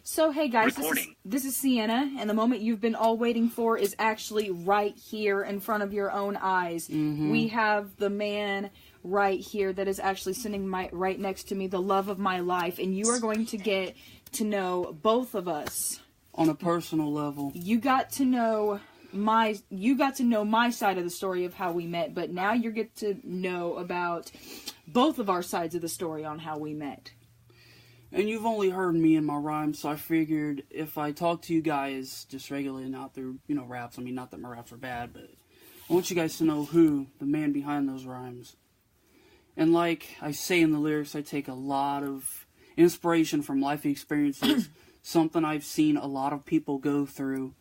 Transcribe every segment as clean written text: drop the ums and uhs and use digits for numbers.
So, hey guys, this is Sienna, and the moment you've been all waiting for is actually right here in front of your own eyes. Mm-hmm. We have the man right here that is actually sitting right next to me, the love of my life, and you are going to get to know both of us. On a personal level. You got to know my side of the story of how we met, but now you get to know about both of our sides of the story on how we met. And you've only heard me and my rhymes, so I figured if I talk to you guys just regularly, not through, raps, I mean, not that my raps are bad, but I want you guys to know who the man behind those rhymes. And like I say in the lyrics, I take a lot of inspiration from life experiences, something I've seen a lot of people go through,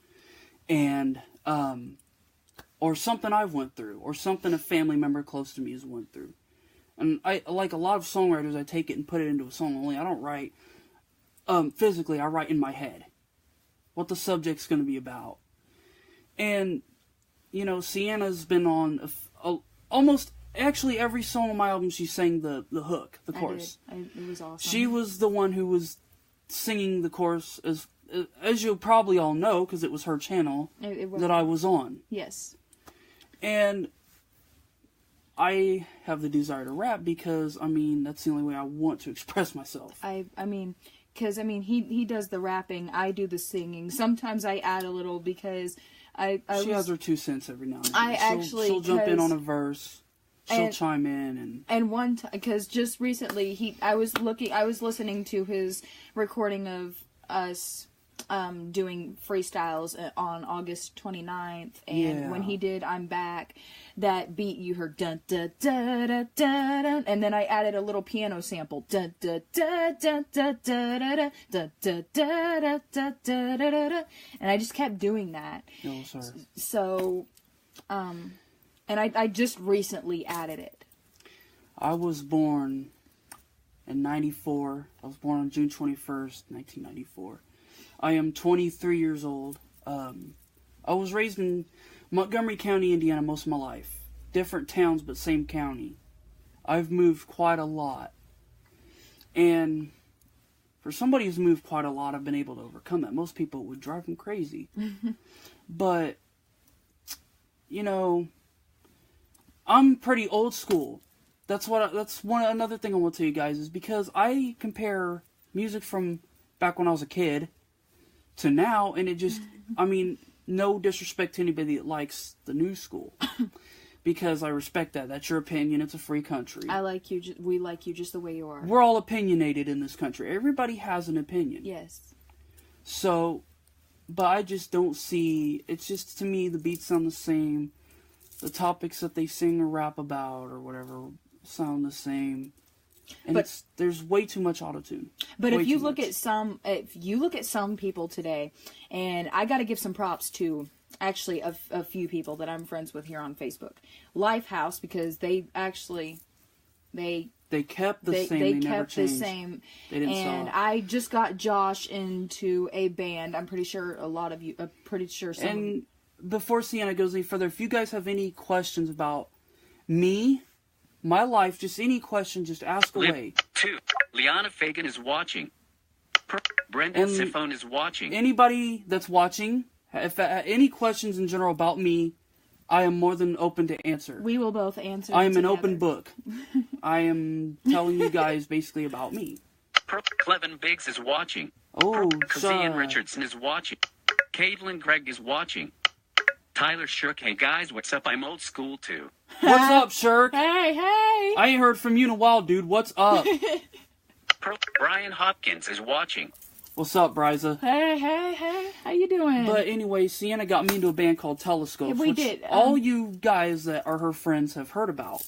and, or something I've went through, or something a family member close to me has went through. And I, like a lot of songwriters, I take it and put it into a song, only I don't write physically, I write in my head what the subject's going to be about. And, Sienna's been on almost, actually every song on my album, she sang the hook, the chorus. It was awesome. She was the one who was singing the chorus, as you'll probably all know, because it was her channel that I was on. Yes. And I have the desire to rap because, that's the only way I want to express myself. Because he does the rapping, I do the singing. Sometimes I add a little because she has her 2 cents every now and then. She'll jump in on a verse. She'll chime in and one time, because just recently I was listening to his recording of us doing freestyles on August 29th, and when he did I'm Back, that beat you heard dun dun dun dun dun dun, and then I added a little piano sample dun dun dun dun dun dun dun dun dun dun dun, and I just kept doing that. Oh, sorry. So and I just recently added it. I was born in 94. I was born on June 21st, 1994. I am 23 years old. I was raised in Montgomery County, Indiana most of my life. Different towns, but same county. I've moved quite a lot. And for somebody who's moved quite a lot, I've been able to overcome that. Most people would drive them crazy. But, I'm pretty old school. Another thing I want to tell you guys is because I compare music from back when I was a kid to now, and it just, no disrespect to anybody that likes the new school, because I respect that. That's your opinion. It's a free country. I like you. We like you just the way you are. We're all opinionated in this country. Everybody has an opinion. Yes. So, but I just don't see, it's just, to me, the beats sound the same. The topics that they sing or rap about or whatever sound the same. And there's way too much autotune. But if you look at some people today, and I got to give some props to actually a few people that I'm friends with here on Facebook, Lifehouse, because they actually they kept the same. They never kept changed. The same. They didn't and stop. I just got Josh into a band. I'm pretty sure a lot of you. I'm pretty sure some. And before Sienna goes any further, if you guys have any questions about me, my life, just any question, just ask away. 2. Liana Fagan is watching. Brendan Siphone is watching. Anybody that's watching, if any questions in general about me, I am more than open to answer. We will both answer. I am an open book. I am telling you guys basically about me. Clevin Biggs is watching. Oh, Ian Richardson is watching. Caitlin Gregg is watching. Tyler Shirk, hey guys, what's up? I'm old school too. What's up, Shirk? Hey. I ain't heard from you in a while, dude. What's up? Brian Hopkins is watching. What's up, Bryza? Hey. How you doing? But anyway, Sienna got me into a band called Telescopes, we which did. All you guys that are her friends have heard about.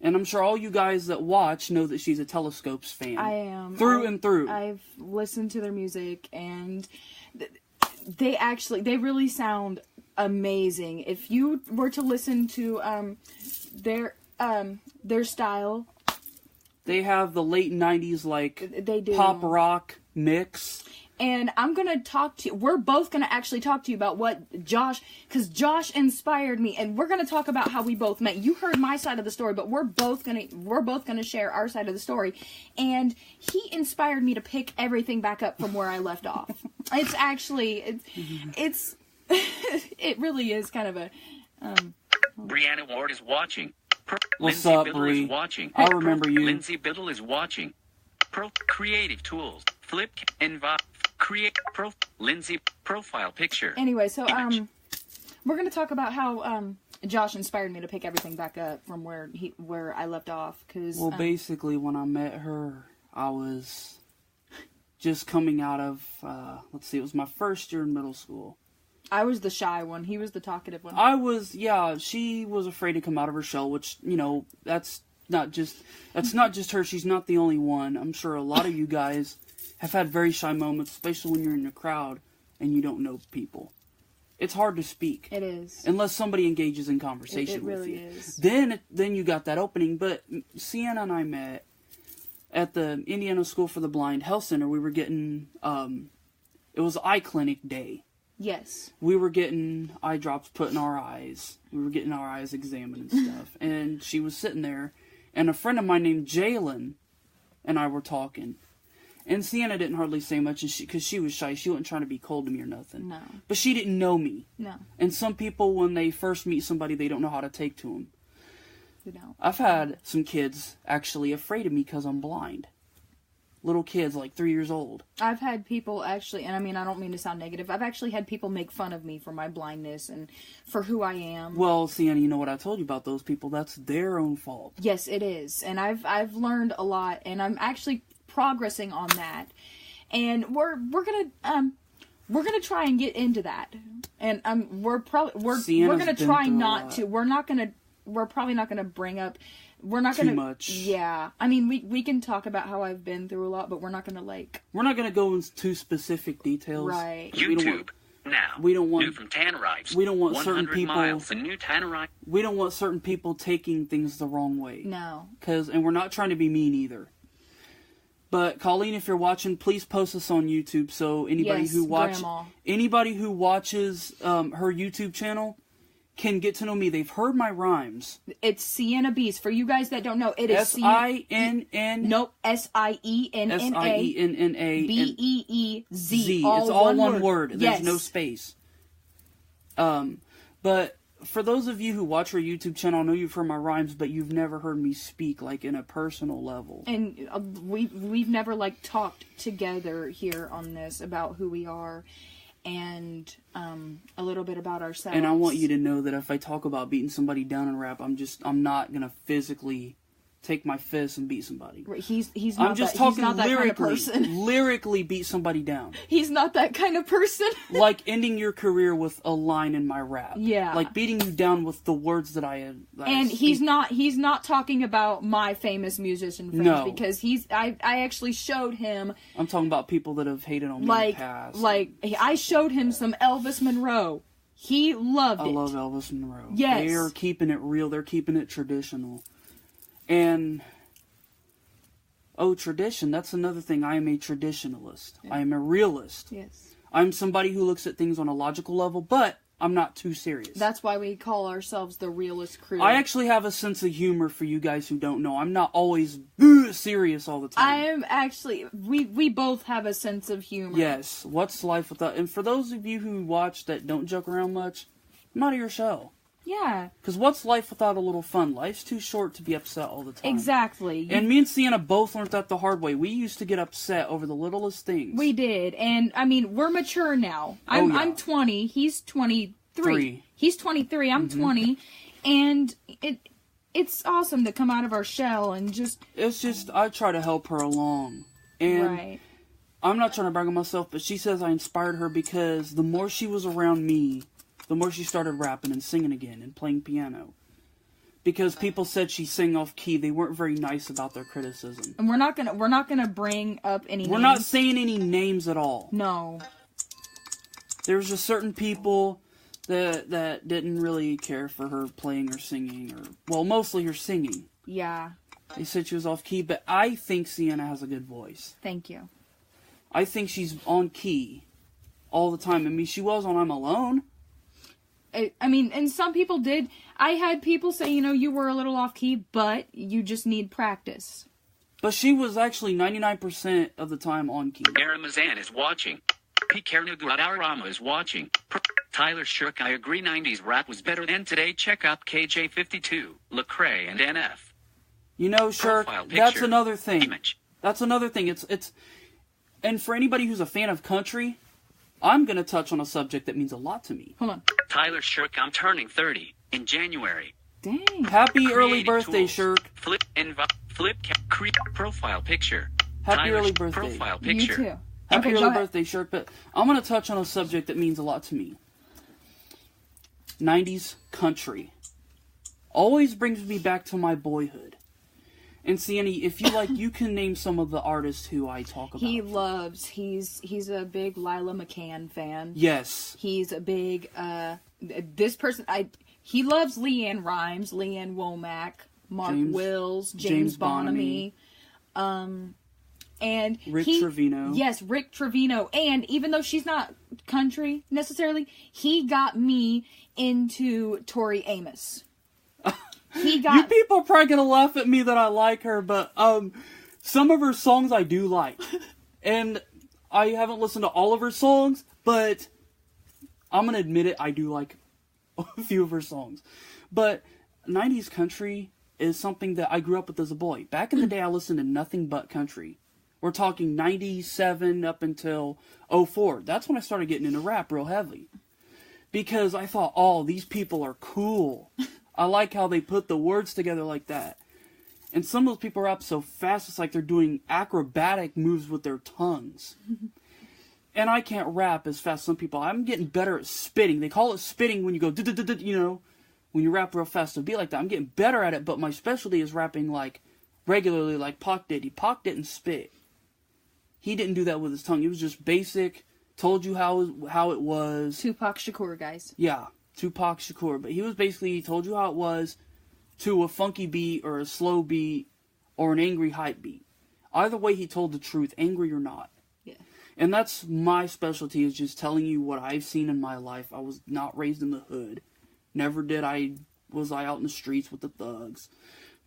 And I'm sure all you guys that watch know that she's a Telescopes fan. I am. Through and through. I've listened to their music, and they really sound amazing. If you were to listen to their style, they have the late 90s they do. pop rock mix And I'm going to talk to you. We're both going to actually talk to you about what Josh, because Josh inspired me, and we're going to talk about how we both met. You heard my side of the story, but we're both going to share our side of the story. And he inspired me to pick everything back up from where I left off. It's actually, it's it really is kind of a, Brianna Ward is watching. What's Lindsay up, Biddle Bree? is watching. I remember you. Lindsay Biddle is watching. Creative tools. Flip and create Lindsay profile picture. Anyway, so Image. we're going to talk about how Josh inspired me to pick everything back up from where I left off. Well, basically, when I met her, I was just coming out of, it was my first year in middle school. I was the shy one. He was the talkative one. She was afraid to come out of her shell, which, that's not just her. She's not the only one. I'm sure a lot of you guys have had very shy moments, especially when you're in a crowd and you don't know people. It's hard to speak. It is. Unless somebody engages in conversation with you. It really is. Then you got that opening. But Sienna and I met at the Indiana School for the Blind Health Center. We were getting, it was eye clinic day. Yes. We were getting eye drops put in our eyes. We were getting our eyes examined and stuff. And she was sitting there, and a friend of mine named Jalen and I were talking. And Sienna didn't hardly say much because she was shy. She wasn't trying to be cold to me or nothing. No. But she didn't know me. No. And some people, when they first meet somebody, they don't know how to take to them. They don't. I've had some kids actually afraid of me because I'm blind. Little kids, like 3 years old. I've had people actually, and I mean, I don't mean to sound negative, I've actually had people make fun of me for my blindness and for who I am. Well, Sienna, you know what I told you about those people? That's their own fault. Yes, it is. And I've learned a lot, and I'm actually progressing on that. And we're gonna try and get into that. And we're gonna try not to. We're probably not gonna bring up. We're not gonna. Too much. Yeah. I mean, we can talk about how I've been through a lot, but we're not gonna We're not gonna go into specific details. Right. YouTube now. We don't want. New from Tannerives. We don't want certain people. Miles, the new Tannerite. We don't want certain people taking things the wrong way. No. And we're not trying to be mean either. But Colleen, if you're watching, please post us on YouTube so anybody who watches her YouTube channel can get to know me. They've heard my rhymes. It's SiennaBeez. For you guys that don't know, it is SINN. Nope, SIENNA. BEEZ. It's all one word. There's no space. But for those of you who watch our YouTube channel, I know you've heard my rhymes, but you've never heard me speak like in a personal level. And we've never talked together here on this about who we are. And a little bit about ourselves. And I want you to know that if I talk about beating somebody down in rap, I'm not gonna physically take my fist and beat somebody. He's not. I'm just talking lyrically, that kind of person. Lyrically beat somebody down. He's not that kind of person. Like ending your career with a line in my rap. Yeah. Like beating you down with the words that I had. And he's not talking about my famous musician friends. No. Because I actually showed him. I'm talking about people that have hated on me in the past. Like I showed him some Elvis Monroe. He loved it. I love Elvis Monroe. Yes. They are keeping it real. They're keeping it traditional. And, tradition, that's another thing. I am a traditionalist. Yeah. I am a realist. Yes. I'm somebody who looks at things on a logical level, but I'm not too serious. That's why we call ourselves the realist crew. I actually have a sense of humor for you guys who don't know. I'm not always serious all the time. I am actually, we both have a sense of humor. Yes. What's life without, and for those of you who watch that don't joke around much, I'm out of your show. Yeah. Because what's life without a little fun? Life's too short to be upset all the time. Exactly. And me and Sienna both learned that the hard way. We used to get upset over the littlest things. We did. And, I mean, we're mature now. I'm 20. He's 23. He's 23. I'm 20. And it's awesome to come out of our shell and just... It's just, I try to help her along. And right. I'm not trying to brag on myself, but she says I inspired her because the more she was around me, the more she started rapping and singing again and playing piano. Because people said she sang off key. They weren't very nice about their criticism. And we're not gonna bring up any names. We're not saying any names at all. No. There's just certain people that didn't really care for her playing or singing, or mostly her singing. Yeah. They said she was off key, but I think Sienna has a good voice. Thank you. I think she's on key all the time. I mean, she was on I'm Alone. I mean, and some people did. I had people say, you were a little off key, but you just need practice. But she was actually 99% of the time on key. Aramazan is watching. P. Karnaguarama is watching. Tyler Shook, I agree 90s rap was better than today. Check out KJ52, Lecrae, and NF. Shirk, that's another thing. Image. That's another thing. It's, and for anybody who's a fan of country, I'm going to touch on a subject that means a lot to me. Hold on. Tyler Shook, I'm turning 30 in January. Dang. Happy early birthday, Shirk. Flip profile picture. Happy Tyler's early birthday. Profile picture. You too. Happy early birthday, Shirk. But I'm going to touch on a subject that means a lot to me. 90s country. Always brings me back to my boyhood. And Sienna, if you like, you can name some of the artists who I talk about. He's a big Lila McCann fan. Yes. He's a big, he loves Leanne Rimes, Leanne Womack, Mark Wills, James Bonamy. And Rick Trevino. Yes, Rick Trevino. And even though she's not country necessarily, he got me into Tori Amos. You people are probably gonna laugh at me that I like her, but some of her songs I do like. And I haven't listened to all of her songs, but I'm gonna admit it, I do like a few of her songs. But 90s country is something that I grew up with as a boy. Back in the day, I listened to nothing but country. We're talking 97 up until 04. That's when I started getting into rap real heavily. Because I thought, oh, these people are cool. I like how they put the words together like that. And some of those people rap so fast, it's like they're doing acrobatic moves with their tongues. And I can't rap as fast as some people. I'm getting better at spitting. They call it spitting when you go, when you rap real fast. It'll be like that. I'm getting better at it, but my specialty is rapping like regularly like Pac did. Pac didn't spit. He didn't do that with his tongue. It was just basic, told you how it was. Tupac Shakur, guys. Yeah, Tupac Shakur. But he told you how it was to a funky beat or a slow beat or an angry hype beat. Either way, he told the truth, angry or not. Yeah. And that's my specialty, is just telling you what I've seen in my life. I was not raised in the hood. Never was I out in the streets with the thugs.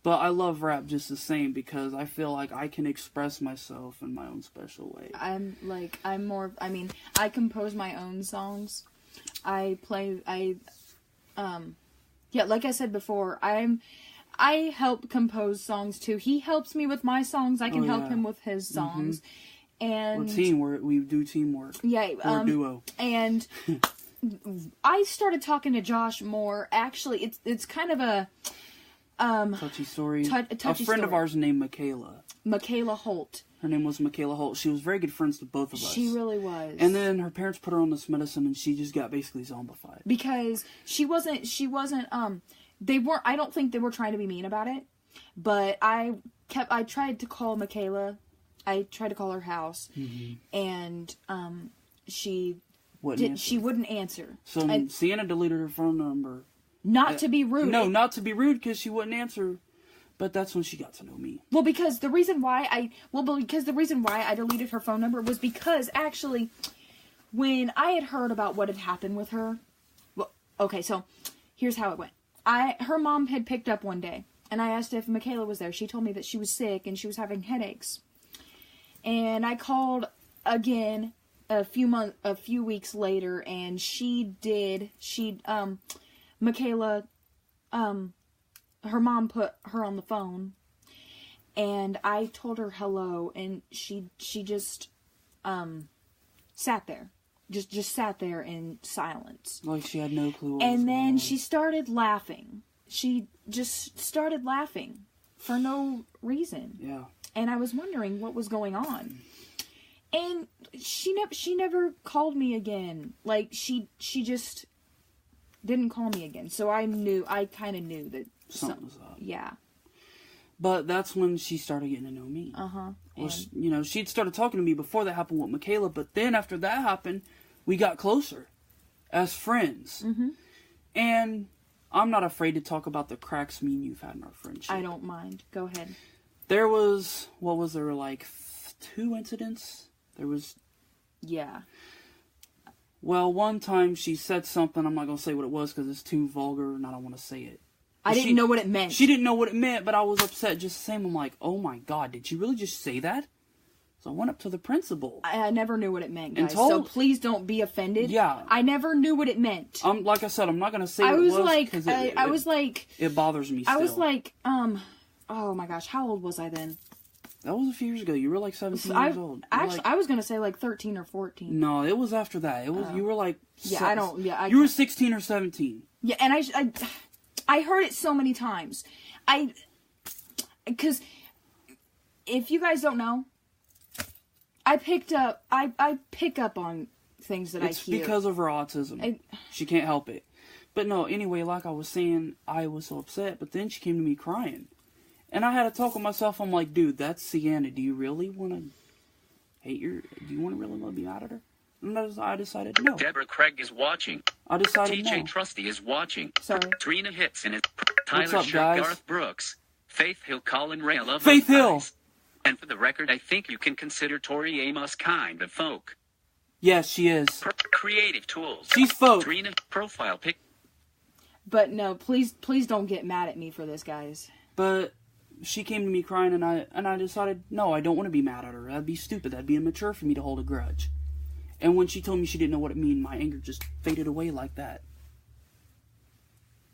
But I love rap just the same because I feel like I can express myself in my own special way. I compose my own songs. Like I said before, I help compose songs too. He helps me with my songs. I can help him with his songs. Mm-hmm. And we're teamwork. We do teamwork. Yeah. We're a duo. And I started talking to Josh more. Actually, it's kind of a touchy story. A friend of ours named Michaela Holt. Her name was Michaela Holt. She was very good friends to both of us. She really was. And then her parents put her on this medicine, and she just got basically zombified. Because she wasn't, they weren't, I don't think they were trying to be mean about it, but I tried to call Michaela. I tried to call her house, and she wouldn't answer. So Sienna deleted her phone number. Not to be rude. No, not to be rude, because she wouldn't answer. But that's when she got to know me. Well, because the reason why I deleted her phone number was because, actually, when I had heard about what had happened with her... Well, okay, so here's how it went. Her mom had picked up one day, and I asked if Michaela was there. She told me that she was sick, and she was having headaches. And I called again a few weeks later, and Michaela, her mom put her on the phone, and I told her hello, and she just sat there, just sat there in silence, like she had no clue. And then she started laughing. She just started laughing for no reason. Yeah. And I was wondering what was going on. And she never called me again. Like she just didn't call me again. So I kind of knew that something was up. Yeah. But that's when she started getting to know me. Well, she'd started talking to me before that happened with Michaela, but then after that happened, we got closer as friends. Mm-hmm. And I'm not afraid to talk about the cracks me and you've had in our friendship. I don't mind. Go ahead. There was, like 2 incidents There was... Yeah. Well, one time she said something, I'm not going to say what it was because it's too vulgar and I don't want to say it. I didn't know what it meant. She didn't know what it meant, but I was upset just the same. I'm like, oh my God, did she really just say that? So I went up to the principal. I never knew what it meant, guys. So please don't be offended. Yeah. I never knew what it meant. Like I said, I'm not going to say what it was. I was like... It bothers me still. I was like, oh my gosh, how old was I then? That was a few years ago. You were like 17 years old. Actually, I was going to say like 13 or 14. No, it was after that. It was, you were like... You were 16 or 17. Yeah, and I heard it so many times. Because if you guys don't know, I pick up on things that I hear. It's because of her autism. She can't help it. But no, anyway, like I was saying, I was so upset, but then she came to me crying. And I had to talk with myself. I'm like, dude, that's Sienna. Do you really want to do you want to really want to be mad at her? And I decided no. Deborah Craig is watching. I decided TJ no. Trusty is watching. Sorry. Trina Hits and What's Tyler up, Schick, guys? Garth Brooks, Faith Hill, Colin Ray. I love Faith those Hill. guys. And for the record, I think you can consider Tori Amos kind of folk. Yes, she is. Creative tools. She's folk. Trina profile pic. But no, please don't get mad at me for this, guys. But she came to me crying, and I decided, no, I don't want to be mad at her. That'd be stupid. That'd be immature for me to hold a grudge. And when she told me she didn't know what it meant, my anger just faded away like that.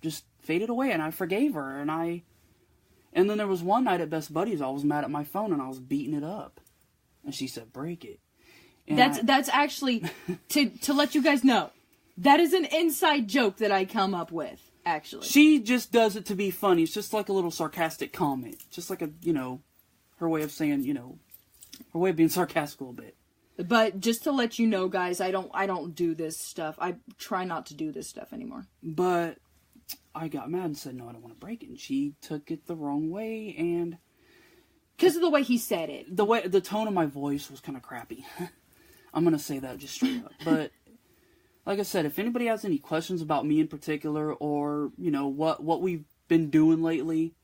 Just faded away, and I forgave her, and then there was one night at Best Buddies, I was mad at my phone, and I was beating it up. And she said, break it. And that's actually, to let you guys know, that is an inside joke that I come up with. Actually, she just does it to be funny. It's just like a little sarcastic comment. Just like her way of saying, her way of being sarcastic a little bit. But just to let you know, guys, I don't do this stuff. I try not to do this stuff anymore. But I got mad and said, no, I don't want to break it. And she took it the wrong way, and because of the way he said it. The tone of my voice was kind of crappy. I'm going to say that just straight up. But like I said, if anybody has any questions about me in particular, or, what we've been doing lately,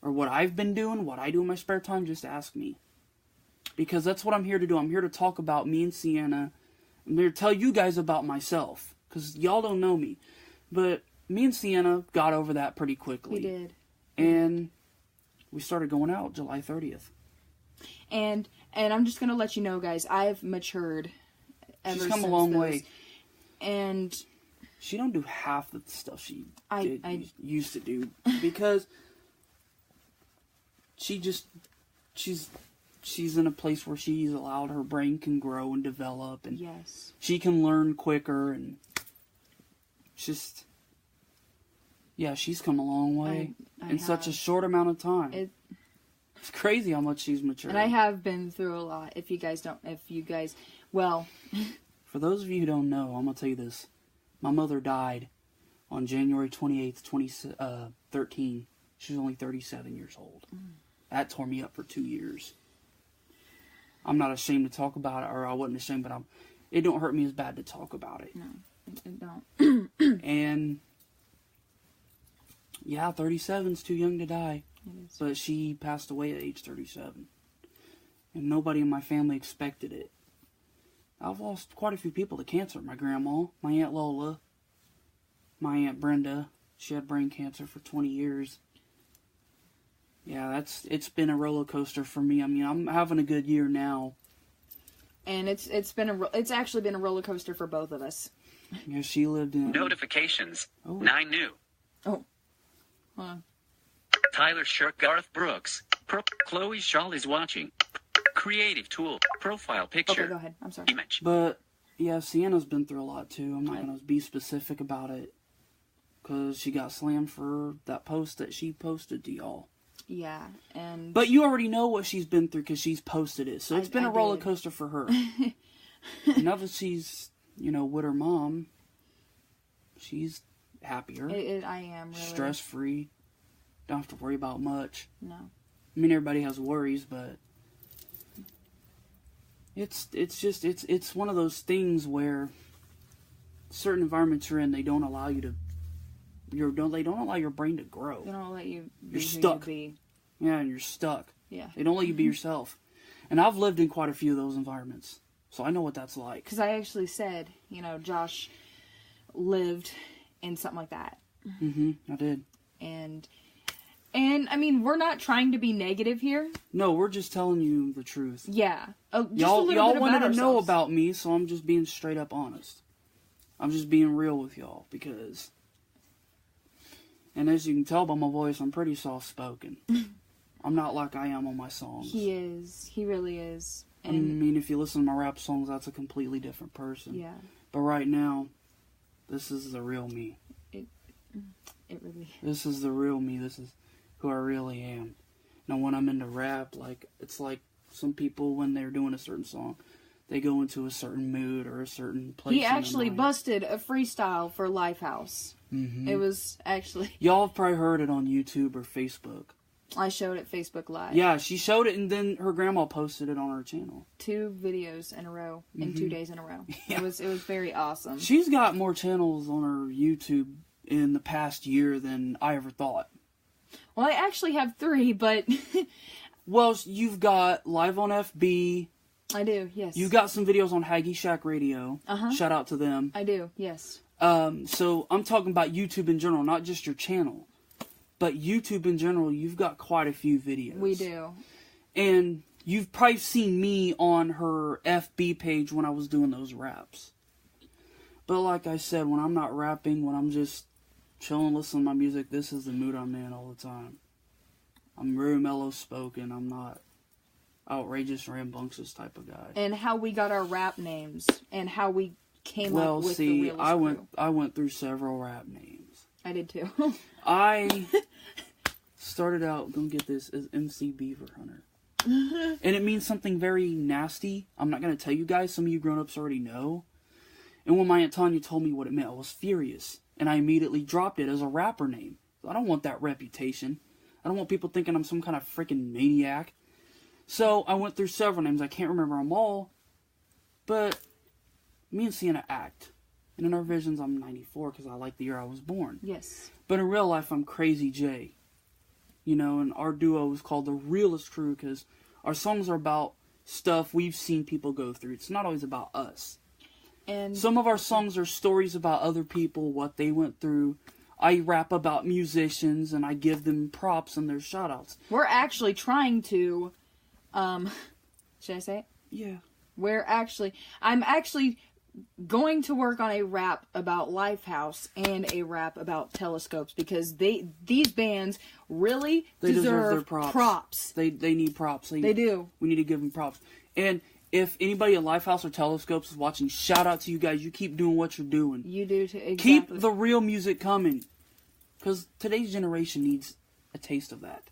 or what I've been doing, what I do in my spare time, just ask me. Because that's what I'm here to do. I'm here to talk about me and Sienna. I'm here to tell you guys about myself. Because y'all don't know me. But me and Sienna got over that pretty quickly. We did. And we started going out July 30th. And I'm just going to let you know, guys, I've matured ever since. She's come a long way. And she don't do half the stuff she used to do. Because she's in a place where she's allowed her brain can grow and develop, and yes, she can learn quicker, and she's come a long way in such a short amount of time. It's crazy how much she's matured. And I have been through a lot. For those of you who don't know, I'm going to tell you this. My mother died on January 28th, 2013. She was only 37 years old. That tore me up for 2 years. I'm not ashamed to talk about it, or I wasn't ashamed, but it don't hurt me as bad to talk about it. No, it don't. And, 37's too young to die. It is. But she passed away at age 37. And nobody in my family expected it. I've lost quite a few people to cancer. My grandma, my Aunt Lola, my Aunt Brenda. She had brain cancer for 20 years. Yeah, it's been a roller coaster for me. I mean, I'm having a good year now. And it's actually been a roller coaster for both of us. Yeah, she lived in... Notifications. 9 new. Oh. Hold on. Tyler Schick, Garth Brooks. Chloe Shaw is watching. Creative tool. Profile picture. Okay, go ahead. I'm sorry. Image. But, yeah, Sienna's been through a lot, too. I'm not going to be specific about it. Because she got slammed for that post that she posted to y'all. Yeah, and... But you already know what she's been through because she's posted it. So it's been a roller coaster for her. Now that she's, with her mom, she's happier. I am, really. Stress-free. Don't have to worry about much. No. I mean, everybody has worries, but... It's one of those things where certain environments you're in, they don't allow you to... They don't allow your brain to grow. They don't let you be You're stuck. who you be. Yeah, and you're stuck. Yeah. They don't let you be yourself. And I've lived in quite a few of those environments. So I know what that's like. Because I actually said, Josh lived in something like that. Mm-hmm, I did. And I mean, we're not trying to be negative here. No, we're just telling you the truth. Yeah. Y'all wanted to know about me, so I'm just being straight up honest. I'm just being real with y'all, because... And as you can tell by my voice, I'm pretty soft-spoken. I'm not like I am on my songs. He is. He really is. And I mean, if you listen to my rap songs, that's a completely different person. Yeah. But right now, this is the real me. It really is. This is the real me. This is who I really am. Now, when I'm into rap, it's like some people, when they're doing a certain song, they go into a certain mood or a certain place. He actually busted a freestyle for Lifehouse. Mm-hmm. It was actually... Y'all have probably heard it on YouTube or Facebook. I showed it Facebook Live. Yeah, she showed it, and then her grandma posted it on her channel. 2 videos in a row, in 2 days in a row. Yeah. It was very awesome. She's got more channels on her YouTube in the past year than I ever thought. Well, I actually have 3, but... Well, you've got Live on FB. I do, yes. You've got some videos on Haggy Shack Radio. Uh-huh. Shout out to them. I do, yes. So I'm talking about YouTube in general, not just your channel. But YouTube in general, you've got quite a few videos. We do. And you've probably seen me on her FB page when I was doing those raps. But like I said, when I'm not rapping, when I'm just chilling, listening to my music, this is the mood I'm in all the time. I'm very mellow spoken. I'm not outrageous, rambunctious type of guy. And how we got our rap names, and how we came up with the Realist Crew. I went through several rap names. I did too. I started out, don't get this, as MC Beaver Hunter. And it means something very nasty. I'm not going to tell you guys. Some of you grown-ups already know. And when my Aunt Tanya told me what it meant, I was furious. And I immediately dropped it as a rapper name. I don't want that reputation. I don't want people thinking I'm some kind of freaking maniac. So I went through several names. I can't remember them all. But me and Sienna act. And in our visions, I'm 94 because I like the year I was born. Yes. But in real life, I'm Crazy J. And our duo is called the Realist Crew because our songs are about stuff we've seen people go through. It's not always about us. And some of our songs are stories about other people, what they went through. I rap about musicians, and I give them props and their shout-outs. We're actually trying to, should I say it? Yeah. I'm actually going to work on a rap about Lifehouse and a rap about Telescopes, because these bands really deserve their props. They need props. They do. We need to give them props. And if anybody at Lifehouse or Telescopes is watching, shout out to you guys. You keep doing what you're doing. You do too. Exactly. Keep the real music coming, because today's generation needs a taste of that.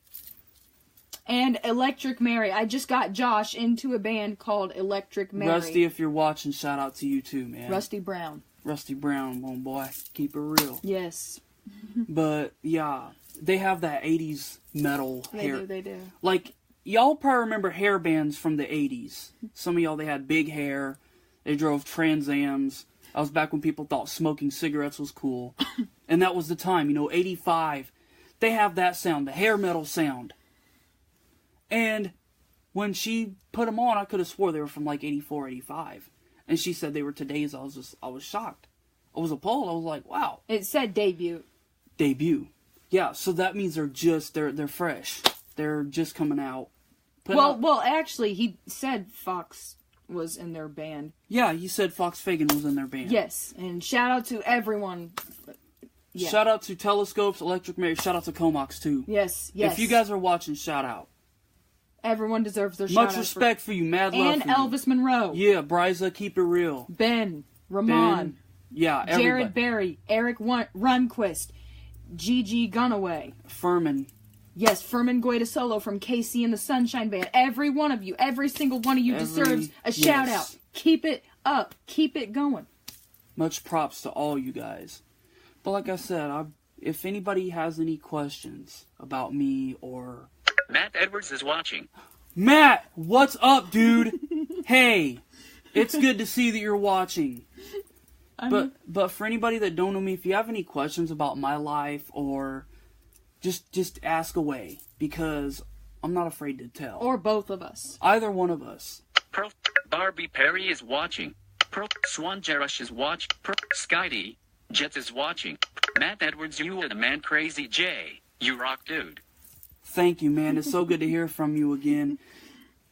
And Electric Mary. I just got Josh into a band called Electric Mary. Rusty, if you're watching, shout out to you too, man. Rusty Brown, boy. Keep it real. Yes. But, yeah, they have that 80s metal hair. They do. Like, y'all probably remember hair bands from the 80s. Some of y'all, they had big hair. They drove Trans Ams. That was back when people thought smoking cigarettes was cool. And that was the time, 85. They have that sound, the hair metal sound. And when she put them on, I could have swore they were from like 84, 85. And she said they were today's. I was shocked. I was appalled. I was like, wow. It said debut. Debut. Yeah, so that means they're fresh. They're just coming out. Well, actually, he said Fox was in their band. Yeah, he said Fox Fagan was in their band. Yes, and shout out to everyone. Yeah. Shout out to Telescopes, Electric Mary. Shout out to Comox, too. Yes. If you guys are watching, shout out. Everyone deserves their shout out. Much respect for you. Mad love for you. And Elvis Monroe. Yeah, Bryza, keep it real. Ben, Ramon. Yeah, everybody. Jared Berry. Eric Runquist. Gigi Gunaway. Furman. Yes, Furman Guedasolo from KC and the Sunshine Band. Every one of you, every single one of you deserves a shout out. Keep it up. Keep it going. Much props to all you guys. But like I said, if anybody has any questions about me or... Matt Edwards is watching. Matt, what's up, dude? Hey, it's good to see that you're watching. But for anybody that don't know me, if you have any questions about my life or just ask away, because I'm not afraid to tell. Or both of us. Either one of us. Pearl Barbie Perry is watching. Pearl Swan Jerush is watching. Pearl Skydee Jets is watching. Matt Edwards, you are the man. Crazy J, you rock, dude. Thank you, man. It's so good to hear from you again.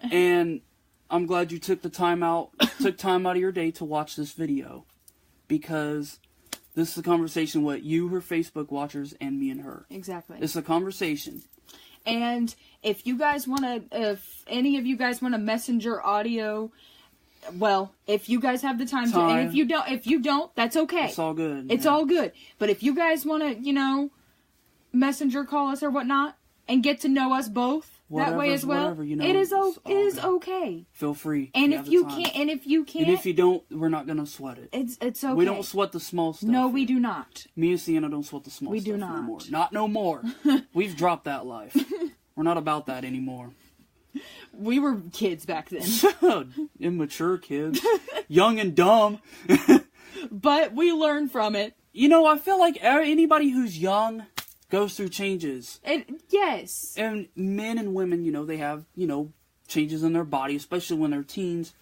And I'm glad you took time out of your day to watch this video. Because this is a conversation with you, her Facebook watchers, and me and her. Exactly. It's a conversation. And if any of you guys want to messenger audio, well, if you guys have the time to, and if you don't, that's okay. It's all good. It's all good. But if you guys want to, messenger call us or whatnot, and get to know us both that way as well, it is okay. Feel free. And if you can't, and if you don't, we're not gonna sweat it. It's okay. We don't sweat the small stuff. No, we do not. Me and Sienna don't sweat the small stuff. We do not. No more. Not no more. We've dropped that life. We're not about that anymore. We were kids back then. Immature kids. Young and dumb. But we learned from it. I feel like anybody who's young goes through changes. Yes. And men and women, they have, changes in their body, especially when they're teens.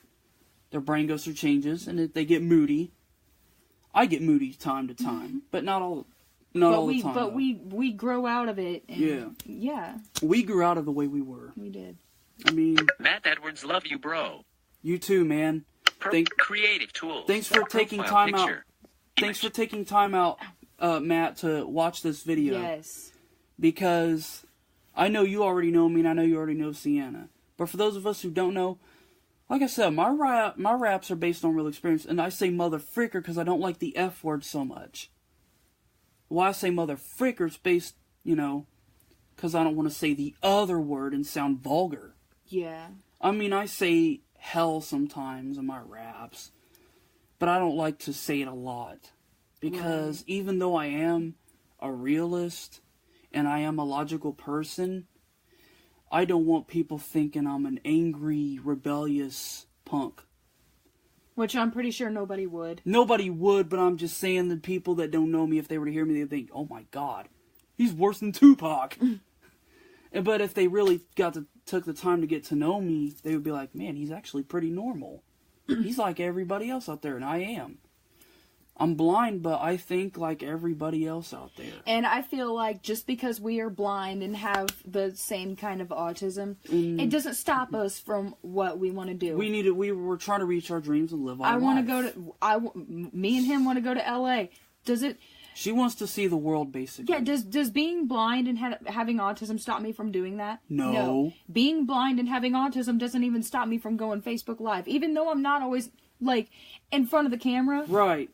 Their brain goes through changes, and they get moody. I get moody time to time, but not all the time. But we grow out of it. And yeah. We grew out of the way we were. We did. I mean, Matt Edwards, love you, bro. You too, man. Creative tools. Thanks for taking time out. Thanks for taking time out, Matt, to watch this video. Yes. Because I know you already know me, and I know you already know Sienna. But for those of us who don't know, like I said, my raps are based on real experience, and I say mother fricker because I don't like the F word so much. Why I say mother fricker is based, because I don't want to say the other word and sound vulgar. Yeah. I mean, I say hell sometimes in my raps, but I don't like to say it a lot. Because even though I am a realist and I am a logical person, I don't want people thinking I'm an angry, rebellious punk. Which I'm pretty sure nobody would. Nobody would, but I'm just saying the people that don't know me, if they were to hear me, they'd think, oh my god, he's worse than Tupac. But if they really took the time to get to know me, they would be like, man, he's actually pretty normal. He's like everybody else out there, and I am. I'm blind, but I think like everybody else out there. And I feel like just because we are blind and have the same kind of autism, it doesn't stop us from what we want to do. We're trying to reach our dreams and live our life. Me and him want to go to LA. Does it... She wants to see the world, basically. Yeah, does being blind and having autism stop me from doing that? No. Being blind and having autism doesn't even stop me from going Facebook Live. Even though I'm not always, in front of the camera. Right.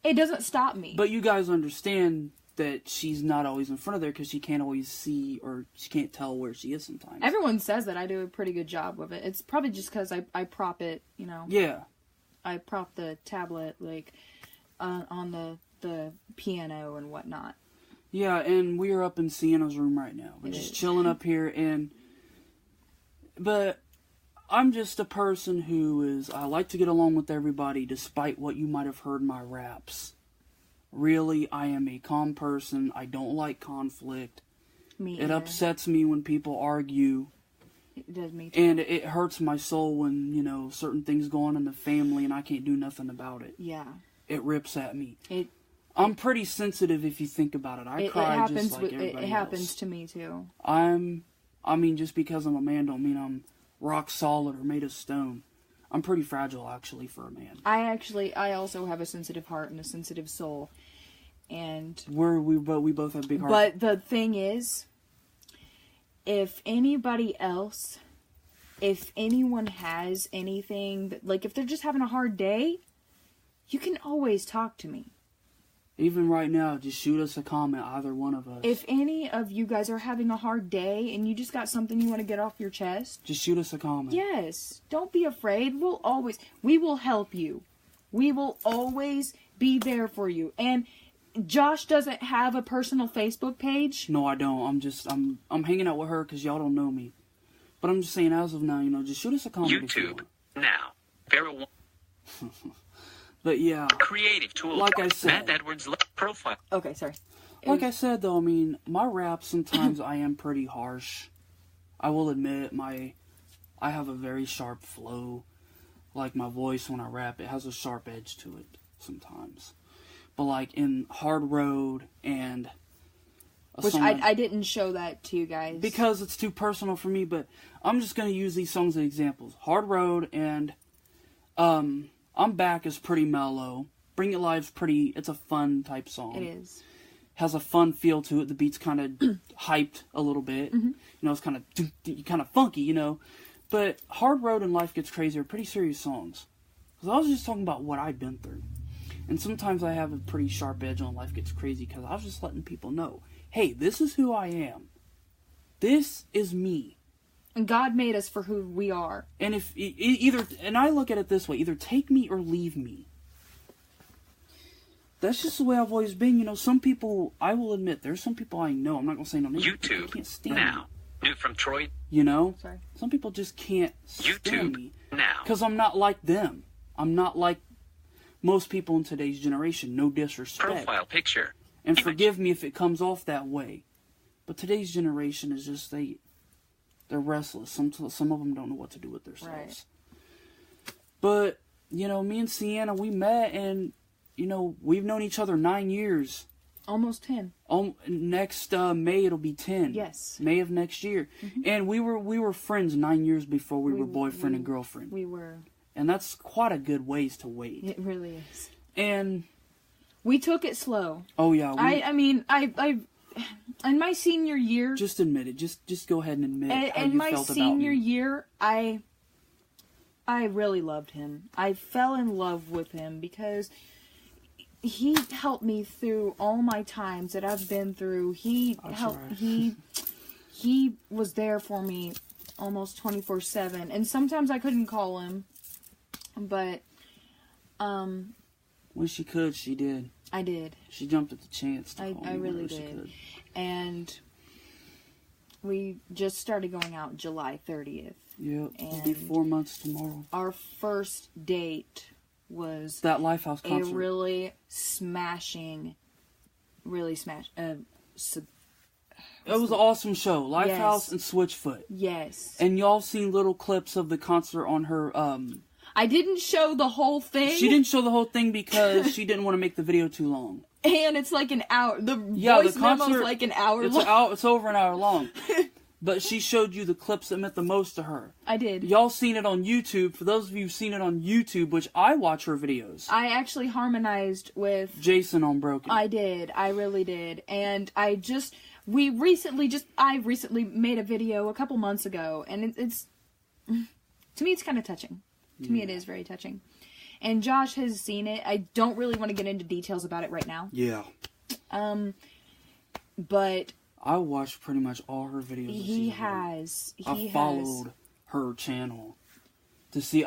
It doesn't stop me. But you guys understand that she's not always in front of there because she can't always see or she can't tell where she is sometimes. Everyone says that I do a pretty good job with it. It's probably just because I prop it, Yeah. I prop the tablet, on the piano and whatnot. Yeah, and we are up in Sienna's room right now. We're just chilling up here, but I'm just a person I like to get along with everybody despite what you might have heard in my raps. Really, I am a calm person. I don't like conflict. Me It either. upsets me when people argue. It does me too. And it hurts my soul when, certain things go on in the family and I can't do nothing about it. Yeah. It rips at me. I'm pretty sensitive if you think about it. I cry just like everybody else. It happens to me too. Just because I'm a man don't mean I'm rock solid or made of stone. I'm pretty fragile, actually, for a man. I also have a sensitive heart and a sensitive soul. And... we both have big hearts. But the thing is, if anyone has anything, if they're just having a hard day, you can always talk to me. Even right now, just shoot us a comment, either one of us. If any of you guys are having a hard day and you just got something you want to get off your chest, just shoot us a comment. Yes. Don't be afraid. We will help you. We will always be there for you. And Josh doesn't have a personal Facebook page. No, I don't. I'm hanging out with her because y'all don't know me. But I'm just saying, as of now, just shoot us a comment. YouTube now. Farrell. But yeah. Creative tools. Like I said. Matt Edwards profile. Okay, sorry. Like I said, though, my raps sometimes I am pretty harsh. I will admit I have a very sharp flow. Like my voice when I rap, it has a sharp edge to it sometimes. But like in Hard Road and which I didn't show that to you guys because it's too personal for me, but I'm just going to use these songs as examples. Hard Road and I'm Back is pretty mellow. Bring It Live's pretty, it's a fun type song. It is. Has a fun feel to it. The beat's kind of hyped a little bit. Mm-hmm. You know, it's kind of funky, you know. But Hard Road and Life Gets Crazy are pretty serious songs. Because I was just talking about what I've been through. And sometimes I have a pretty sharp edge on Life Gets Crazy because I was just letting people know, hey, this is who I am. This is me. And God made us for who we are. And if either, and I look at it this way, either take me or leave me. That's just the way I've always been. You know, some people, I will admit, there's some people I know, I'm not going to say no names. YouTube Can't stand now. me. New from Troy. You know? Sorry. Some people just can't stand YouTube me. now. Because I'm not like them. I'm not like most people in today's generation. No disrespect. Profile picture. And Image. forgive me if it comes off that way. But today's generation is just, they're restless. Some of them don't know what to do with themselves. Right. But, you know, me and Sienna, we met and, you know, we've known each other 9 years. Almost 10. Next May it'll be 10. Yes. May of next year. Mm-hmm. And we were friends 9 years before we were boyfriend and girlfriend. We were. And that's quite a good ways to wait. It really is. And we took it slow. Oh yeah. I mean, in my senior year. Just admit it. Just go ahead and admit how you felt about me. In my senior year, I really loved him. I fell in love with him because he helped me through all my times that I've been through. He was there for me almost 24/7. And sometimes I couldn't call him, but when she could, she did. I did. She jumped at the chance to call me I really did. she could. And we just started going out July 30th. Yep. It'll be 4 months tomorrow. Our first date was that Lifehouse concert. A really smashing. It was an awesome show. Lifehouse and Switchfoot. Yes. And y'all seen little clips of the concert on her. I didn't show the whole thing. She didn't show the whole thing because she didn't want to make the video too long. And it's like an hour. The voice memo's like an hour long. It's over an hour long. But she showed you the clips that meant the most to her. I did. Y'all seen it on YouTube. For those of you who've seen it on YouTube, which I watch her videos. I actually harmonized with Jason on Broken. I did. I really did. And I recently made a video a couple months ago, and it's to me it's kind of touching. To me it is very touching. And Josh has seen it. I don't really want to get into details about it right now. Yeah. But I watched pretty much all her videos. I followed her channel to see.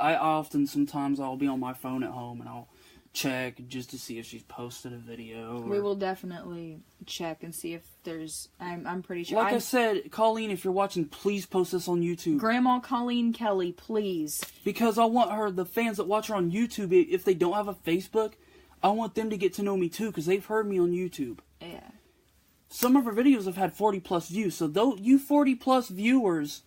Sometimes I'll be on my phone at home and I'll check just to see if she's posted a video. We will definitely check and see if there's. I'm pretty sure. Like I said, Colleen, if you're watching, please post this on YouTube. Grandma Colleen Kelly, please. Because I want the fans that watch her on YouTube, if they don't have a Facebook, I want them to get to know me too, because they've heard me on YouTube. Yeah. Some of her videos have had 40+ views, so you 40+ viewers,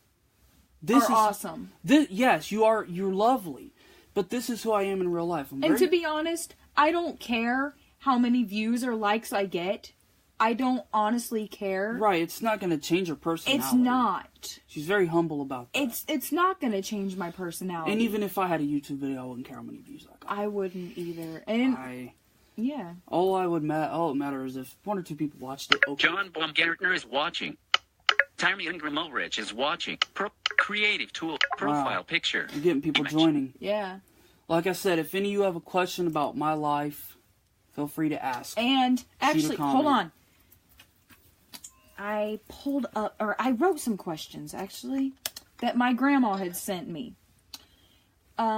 this are awesome. Yes, you are. You're lovely. But this is who I am in real life. To be honest, I don't care how many views or likes I get. I don't honestly care. Right, it's not going to change her personality. It's not. She's very humble about that. It's not going to change my personality. And even if I had a YouTube video, I wouldn't care how many views I got. I wouldn't either. And yeah. All it matters is if 1 or 2 people watched it. Okay. John Baumgartner is watching. Tammy Ingram Ulrich is watching. Creative tool. Profile picture. You're getting people joining. Yeah. Like I said, if any of you have a question about my life, feel free to ask. And actually, hold on. I wrote some questions, actually, that my grandma had sent me.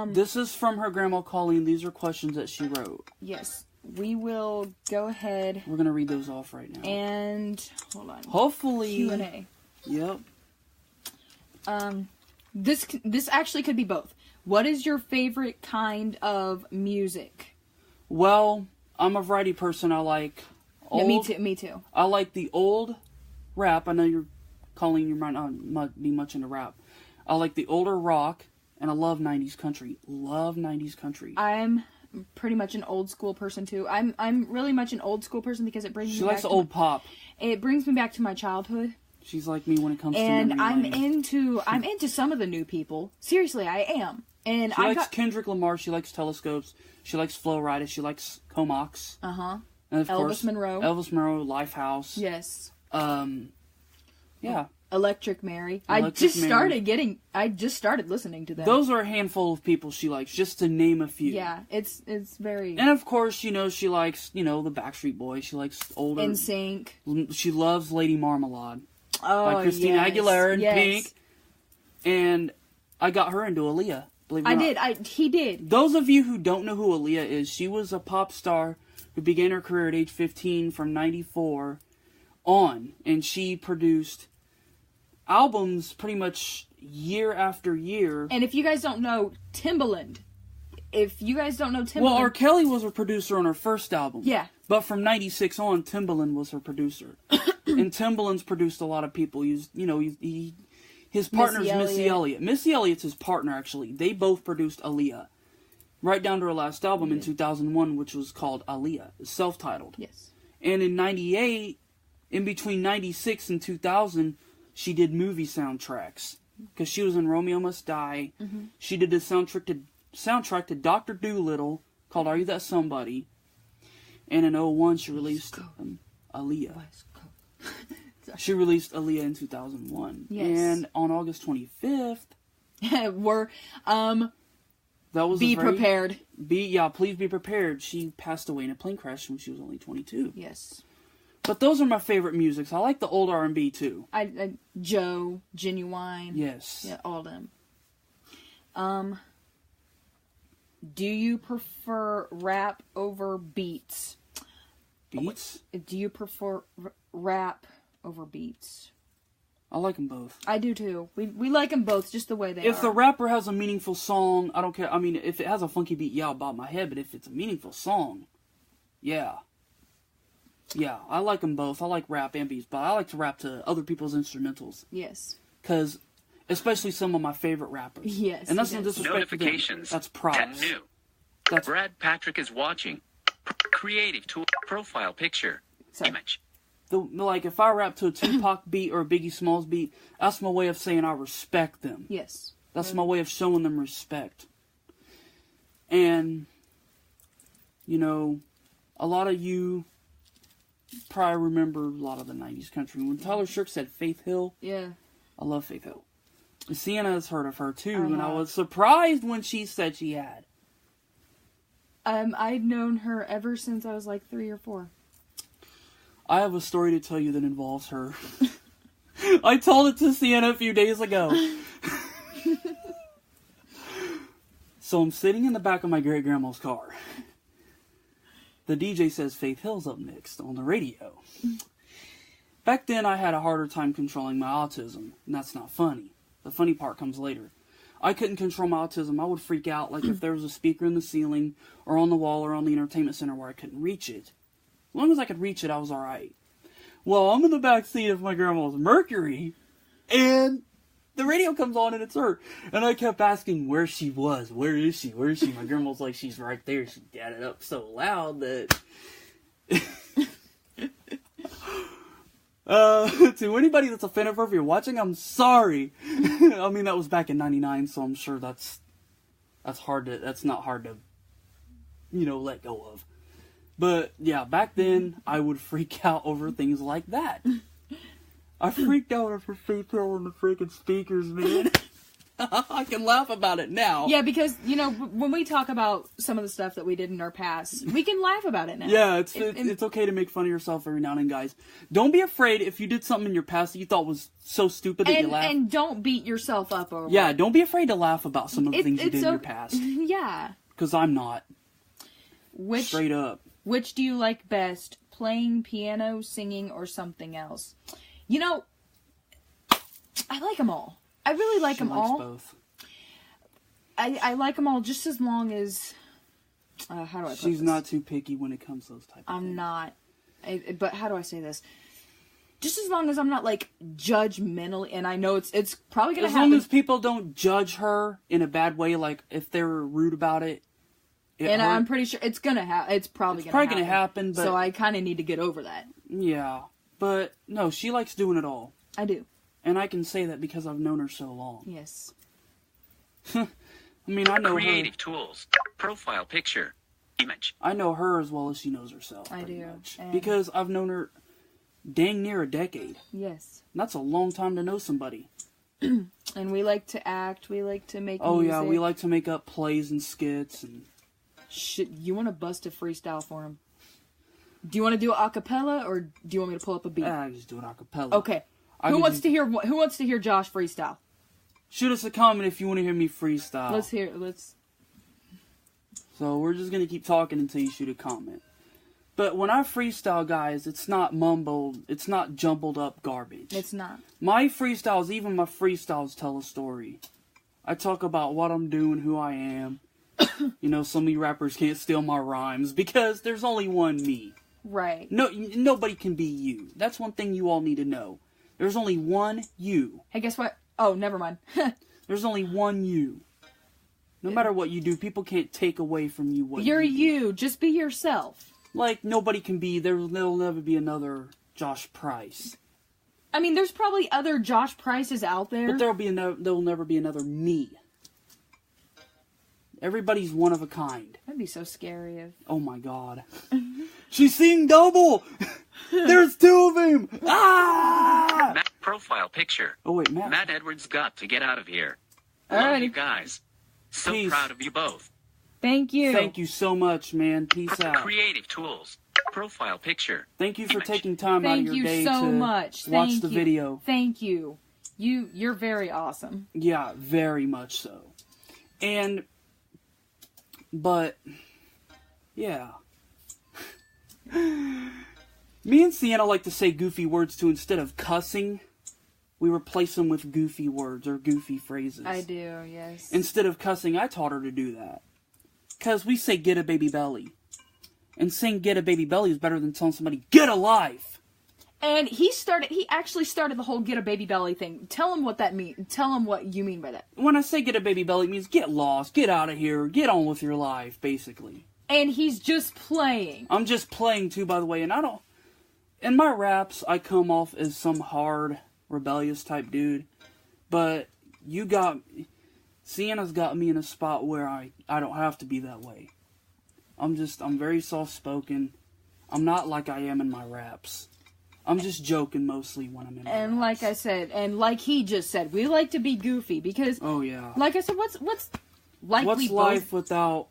This is from her grandma Colleen. These are questions that she wrote. Yes. We will go ahead. We're going to read those off right now. And, hold on. Hopefully. Q&A. Yep. This actually could be both. What is your favorite kind of music? Well, I'm a variety person. I like old. Yeah, me too. I like the old rap. I know you're Colleen, you might not be much into rap. I like the older rock, and I love 90s country. Love 90s country. I'm pretty much an old school person too. I'm really much an old school person because it brings me back. She likes old pop. It brings me back to my childhood. She's like me when it comes to memory lane. I'm into some of the new people. Seriously, I am. And she likes Kendrick Lamar. She likes Telescopes. She likes Flo Rida. She likes Comox. And of course, Elvis Monroe, Lifehouse. Yes. Yeah. Electric Mary. I just started listening to them. Those are a handful of people she likes, just to name a few. Yeah, it's very. And of course, she likes, the Backstreet Boys. She likes older. NSYNC. She loves Lady Marmalade. Oh, by Christina Aguilera and Pink. And I got her into Aaliyah. Believe it or not. He did. Those of you who don't know who Aaliyah is, she was a pop star who began her career at age 15 from 94 on. And she produced albums pretty much year after year. And if you guys don't know Timbaland. Well, R. Kelly was a producer on her first album. Yeah. But from 96 on, Timbaland was her producer. And Timbaland's produced a lot of people. His partner's Missy Elliott. Missy Elliott's his partner, actually. They both produced Aaliyah. Right down to her last album in 2001, which was called Aaliyah. Self-titled. Yes. And in 98, in between 96 and 2000, she did movie soundtracks. Because she was in Romeo Must Die. Mm-hmm. She did the soundtrack to Dr. Dolittle called Are You That Somebody? And in 2001, she released Aaliyah. She released Aaliyah in 2001. Yes. And on August 25th... that was prepared. Please be prepared. She passed away in a plane crash when she was only 22. Yes. But those are my favorite musics. I like the old R&B, too. Joe, Genuine. Yes. Yeah, all of them. Do you prefer rap over beats? Beats? Do you prefer rap over beats? I like them both. I do too. We like them both just the way they are. If the rapper has a meaningful song, I don't care. I mean, if it has a funky beat, yeah, I'll bob my head. But if it's a meaningful song, yeah. Yeah, I like them both. I like rap and beats, but I like to rap to other people's instrumentals. Yes. Because, especially some of my favorite rappers. Yes. And that's no disrespect Notifications. To them. That's props. 10 new. Brad Patrick is watching. Creative tool. Profile picture. Sorry. Image. If I rap to a Tupac beat or a Biggie Smalls beat, that's my way of saying I respect them. Yes. That's my way of showing them respect. And, a lot of you probably remember a lot of the 90s country. When Tyler Shirk said Faith Hill, yeah, I love Faith Hill. Sienna has heard of her too, and I was surprised when she said she had. I'd known her ever since I was like 3 or 4. I have a story to tell you that involves her. I told it to Sienna a few days ago. So I'm sitting in the back of my great-grandma's car. The DJ says Faith Hill's up next on the radio. Back then, I had a harder time controlling my autism, and that's not funny. The funny part comes later. I couldn't control my autism. I would freak out like if there was a speaker in the ceiling or on the wall or on the entertainment center where I couldn't reach it. As long as I could reach it, I was alright. Well, I'm in the back seat of my grandma's Mercury, and the radio comes on and it's her. And I kept asking where she was. Where is she? Where is she? My grandma was like, she's right there. She got it up so loud that... to anybody that's a fan of her, if you're watching, I'm sorry. I mean, that was back in 99, so I'm sure that's not hard to, let go of. But, yeah, back then, I would freak out over things like that. I freaked out over Faith Hill and the freaking speakers, man. I can laugh about it now. Yeah, because, when we talk about some of the stuff that we did in our past, we can laugh about it now. Yeah, it's okay to make fun of yourself every now and then, guys. Don't be afraid if you did something in your past that you thought was so stupid that you laughed. And don't beat yourself up over it. Yeah, don't be afraid to laugh about some of the things you did in your past. Yeah. Because I'm not. Straight up. Which do you like best? Playing piano, singing, or something else? I like them all. I really like them all. Both. I like them all just as long as... how do I put this? She's not too picky when it comes to those type of things. I'm not. But how do I say this? Just as long as I'm not, like, judgmental, and I know it's probably gonna happen. As long as people don't judge her in a bad way, like, if they're rude about it. And I'm pretty sure it's gonna happen. It's probably gonna happen. But, so I kind of need to get over that. Yeah. But, no, she likes doing it all. I do. And I can say that because I've known her so long. Yes. I mean, I know Creative tools. Profile picture. Image. I know her as well as she knows herself. I do. Because I've known her dang near a decade. Yes. And that's a long time to know somebody. And we like to act. We like to make music. Oh, yeah. We like to make up plays and skits. And shit, you want to bust a freestyle for him? Do you want to do it a cappella, or do you want me to pull up a beat? I just do it a cappella. Okay. Who wants to hear Josh freestyle? Shoot us a comment if you want to hear me freestyle. Let's. So we're just gonna keep talking until you shoot a comment. But when I freestyle, guys, it's not mumbled, it's not jumbled up garbage. It's not. My freestyles, even my freestyles, tell a story. I talk about what I'm doing, who I am. You know, some of you rappers can't steal my rhymes because there's only one me. Right. No, nobody can be you. That's one thing you all need to know. There's only one you. Hey, guess what? Oh, never mind. There's only one you. No matter what you do, people can't take away from you what You're you do. you. Just be yourself. Like, nobody can be, there'll never be another Josh Price. I mean, there's probably other Josh Prices out there. But there'll never be another me. Everybody's one of a kind. That'd be so scary. Oh my god. She's seeing double! There's two of them! Ah! Matt profile picture. Oh wait, Matt. Matt Edwards got to get out of here. Alrighty. Love you guys. So Peace. proud of you both. Thank you. Thank you so much, man. Peace out. Creative tools. Profile picture. Thank you for Image. taking time out of Thank your you day so to much. watch Thank the you. video. Thank you. You're very awesome. Yeah, very much so. But, yeah. Me and Sienna like to say goofy words too. Instead of cussing, we replace them with goofy words or goofy phrases. I do, yes. Instead of cussing, I taught her to do that. Because we say get a baby belly. And saying get a baby belly is better than telling somebody get a life. And he actually started the whole get a baby belly thing. Tell him what that means. Tell him what you mean by that. When I say get a baby belly, it means get lost, get out of here, get on with your life, basically. And he's just playing. I'm just playing too, by the way, and I don't... In my raps, I come off as some hard, rebellious type dude. But Sienna's got me in a spot where I don't have to be that way. I'm very soft-spoken. I'm not like I am in my raps. I'm just joking mostly when I'm in my raps. And like I said, and like he just said, we like to be goofy because... Oh, yeah. Like I said, what's likely What's life without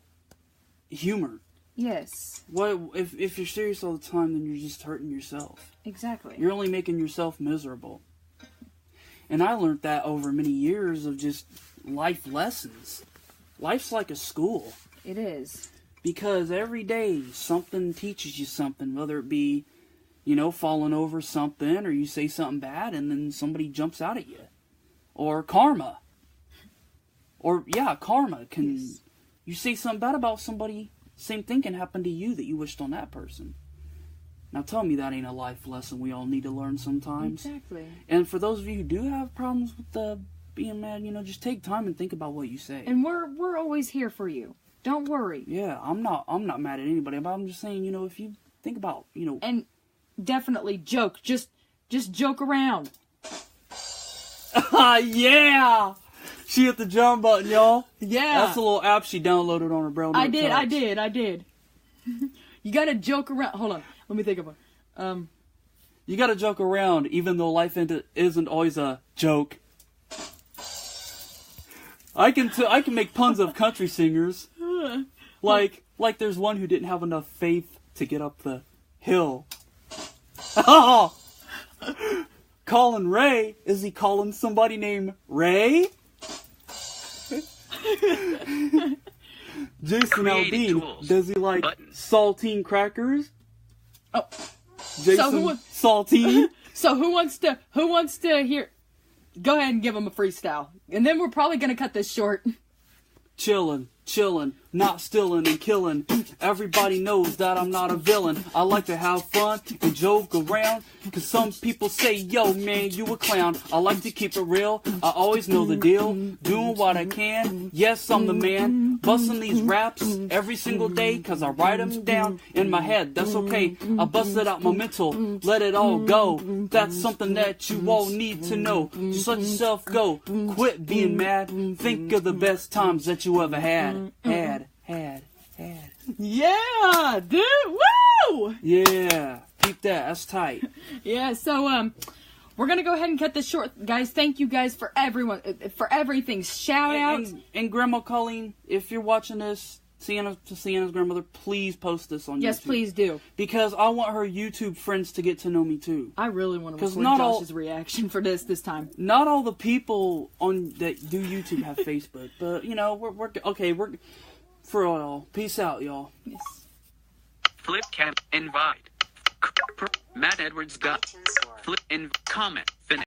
humor? Yes. What if you're serious all the time, then you're just hurting yourself. Exactly. You're only making yourself miserable. And I learned that over many years of just life lessons. Life's like a school. It is. Because every day something teaches you something, whether it be, falling over something, or you say something bad and then somebody jumps out at you. Or karma. Or, karma can... Yes. You say something bad about somebody, same thing can happen to you that you wished on that person. Now tell me that ain't a life lesson we all need to learn sometimes. Exactly. And for those of you who do have problems with being mad, just take time and think about what you say. And we're always here for you. Don't worry. Yeah, I'm not mad at anybody, but I'm just saying, if you think about, And definitely joke. Just joke around. Yeah! She hit the jump button, y'all. Yeah. That's a little app she downloaded on her braille. I did. You gotta joke around. Hold on. Let me think of one. You gotta joke around, even though life isn't always a joke. I can make puns of country singers. Like there's one who didn't have enough faith to get up the hill. Oh! Calling Ray. Is he calling somebody named Ray? Jason Aldean, does he like saltine crackers? Oh, Jason saltine. So who wants to hear? Go ahead and give him a freestyle, and then we're probably gonna cut this short. Chillin'. not stealing and killing. Everybody knows that I'm not a villain. I like to have fun and joke around, cause some people say, yo man, you a clown. I like to keep it real, I always know the deal, doing what I can. Yes, I'm the man, busting these raps every single day, cause I write them down in my head. That's okay, I bust it out my mental, let it all go. That's something that you all need to know. Just let yourself go, quit being mad, think of the best times that you ever had. Yeah, dude. Woo! Yeah, keep that. That's tight. Yeah. So we're gonna go ahead and cut this short, guys. Thank you guys for everyone, for everything. Shout out and Grandma Colleen, if you're watching this, Sienna's grandmother, please post this on YouTube. Yes, please do. Because I want her YouTube friends to get to know me too. I really want to record Josh's reaction for this time. Not all the people that do YouTube have Facebook, but you know we're okay. We're for all. Peace out, y'all. Yes. Flipcam invite. Matt Edwards got flip in comment finish.